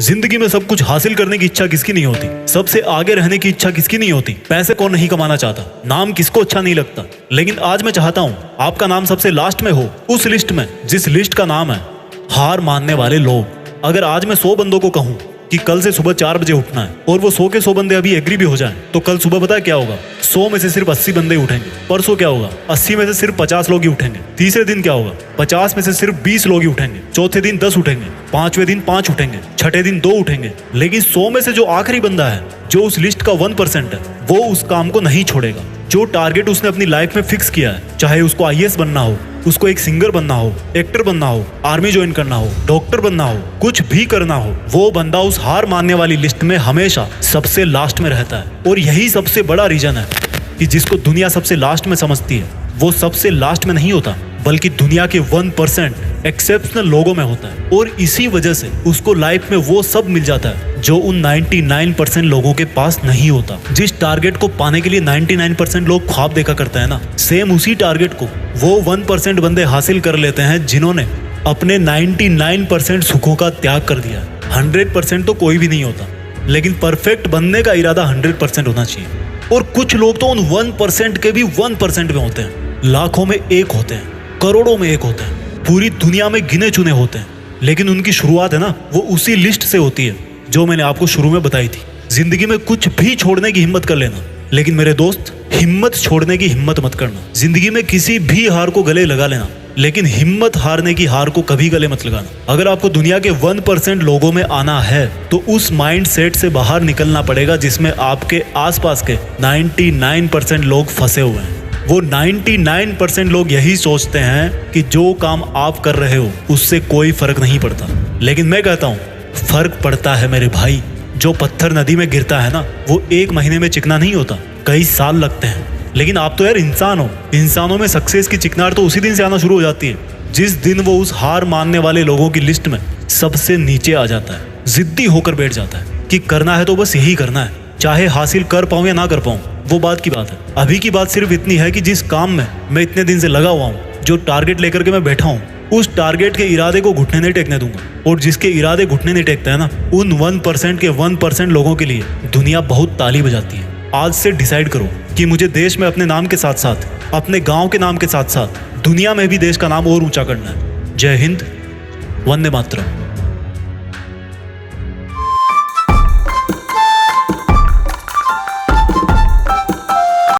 जिंदगी में सब कुछ हासिल करने की इच्छा किसकी नहीं होती? सबसे आगे रहने की इच्छा किसकी नहीं होती? पैसे कौन नहीं कमाना चाहता? नाम किसको अच्छा नहीं लगता? लेकिन आज मैं चाहता हूँ आपका नाम सबसे लास्ट में हो, उस लिस्ट में जिस लिस्ट का नाम है हार मानने वाले लोग। अगर आज मैं 100 बंदों को कहूँ कि कल से सुबह 4 बजे उठना है और वो 100 के 100 बंदे अभी एग्री भी हो जाएं, तो कल सुबह पता है क्या होगा? 100 में से सिर्फ 80 बंदे उठेंगे। परसों क्या होगा? 80 में से सिर्फ 50 लोग ही उठेंगे। तीसरे दिन क्या होगा? 50 में से सिर्फ 20 लोग ही उठेंगे। चौथे दिन 10 उठेंगे। पांचवें दिन 5 उठेंगे। छठे दिन 2 उठेंगे। लेकिन 100 में से जो आखिरी बंदा है, जो उस लिस्ट का 1% है, वो उस काम को नहीं छोड़ेगा। जो टारगेट उसने अपनी लाइफ में फिक्स किया है, चाहे उसको IAS बनना हो, उसको एक सिंगर बनना हो, एक्टर बनना हो, आर्मी ज्वाइन करना हो, डॉक्टर बनना हो, कुछ भी करना हो, वो बंदा उस हार मानने वाली लिस्ट में हमेशा सबसे लास्ट में रहता है। और यही सबसे बड़ा रीजन है कि जिसको दुनिया सबसे लास्ट में समझती है, वो सबसे लास्ट में नहीं होता, बल्कि दुनिया के 1% एक्सेप्शनल लोगों में होता है। और इसी वजह से उसको लाइफ में वो सब मिल जाता है जो उन 99% लोगों के पास नहीं होता। जिस टारगेट को पाने के लिए 99% लोग ख्वाब देखा करते हैं ना, सेम उसी टारगेट को वो 1% बंदे हासिल कर लेते हैं जिन्होंने अपने 99% सुखों का त्याग कर दिया। 100% तो कोई भी नहीं होता, लेकिन परफेक्ट बनने का इरादा 100% होना चाहिए। और कुछ लोग तो उन 1% के भी 1% में होते हैं, लाखों में एक होते हैं, करोड़ों में एक होते हैं, पूरी दुनिया में गिने चुने होते हैं। लेकिन उनकी शुरुआत है ना, वो उसी लिस्ट से होती है जो मैंने आपको शुरू में बताई थी। जिंदगी में कुछ भी छोड़ने की हिम्मत कर लेना, लेकिन मेरे दोस्त, हिम्मत छोड़ने की हिम्मत मत करना। जिंदगी में किसी भी हार को गले लगा लेना, लेकिन हिम्मत हारने की हार को कभी गले मत लगाना। अगर आपको दुनिया के 1% लोगों में आना है, तो उस माइंड सेट से बाहर निकलना पड़ेगा जिसमें आपके आसपास के 99% लोग फंसे हुए हैं। वो 99% लोग यही सोचते हैं कि जो काम आप कर रहे हो उससे कोई फर्क नहीं पड़ता। लेकिन मैं कहता हूँ फर्क पड़ता है मेरे भाई। जो पत्थर नदी में गिरता है ना, वो 1 महीने में चिकना नहीं होता, कई साल लगते हैं। लेकिन आप तो यार इंसान हो, इंसानों में सक्सेस की चिकनार तो उसी दिन से आना शुरू हो जाती है जिस दिन वो उस हार मानने वाले लोगों की लिस्ट में सबसे नीचे आ जाता है, जिद्दी होकर बैठ जाता है कि करना है तो बस यही करना है, चाहे हासिल कर पाऊं या ना कर पाऊं, वो बात की बात है। अभी की बात सिर्फ इतनी है कि जिस काम में मैं इतने दिन से लगा हुआ हूँ, जो टारगेट लेकर के मैं बैठा हूँ, उस टारगेट के इरादे को घुटने नहीं टेकने दूंगा। और जिसके इरादे घुटने नहीं टेकते हैं ना, उन 1% के 1% लोगों के लिए दुनिया बहुत ताली बजाती है। आज से डिसाइड करो कि मुझे देश में अपने नाम के साथ साथ, अपने गांव के नाम के साथ साथ दुनिया में भी देश का नाम और ऊंचा करना है। जय हिंद, वंदे मातरम।